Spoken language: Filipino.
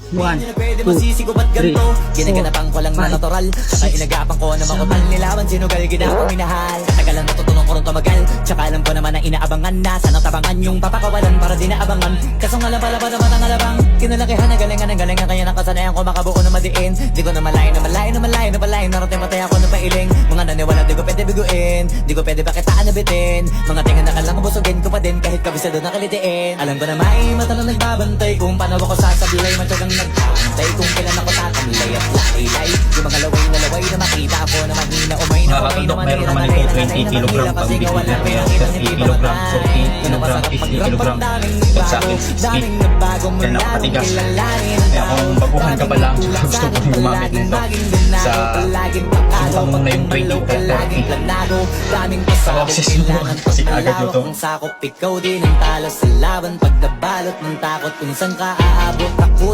1, Hindi na pwede 2, masisiko ba't 3, ganito? Ginaganapan ko lang na 4, natural. Saka inagapan ko na makutal. Nilawan sinugal gina ko minahal. Katagalan natutunan ko rin tumagal. Tsaka alam ko naman na inaabangan na. Sana tabangan yung papakawalan para di naabangan. Kaso nga lang pala ba naman ang alabang. Kinalakihan na galingan kaya nakasanayan ko makabuo na madiin. Di ko na malayo na malayo na malayo na malayo. Narating matay ako ng pailing. Mga naniwala di ko pwede biguin. Di ko pwede pakitaan na bitin. Mga tinga na kalang busugin ko pa din. Kahit kabisado na kalitiin. Alam ko na may mata na nagbabantay. Kung paano ako sasablay matyagang nagtantay. Kung kailan ako tatamlay at lailay. Yung mga laway na makita ako na mahina umay na umay na Meron naman ito 20 kg pang-bibigyan na 30 kg, 40 kg, 50 kg. Ito sa akin 60. Kaya napakatigas. Kaya kung baguhan ka pa lang, gusto ko rin gumamit nito sa subukan mo na yung 20 kaya 40. Sa obses mo kasi agad nyo to. Sakop ikaw din ang talo sa laban. Pag nabalot ng takot kung saan ka aabot. Ako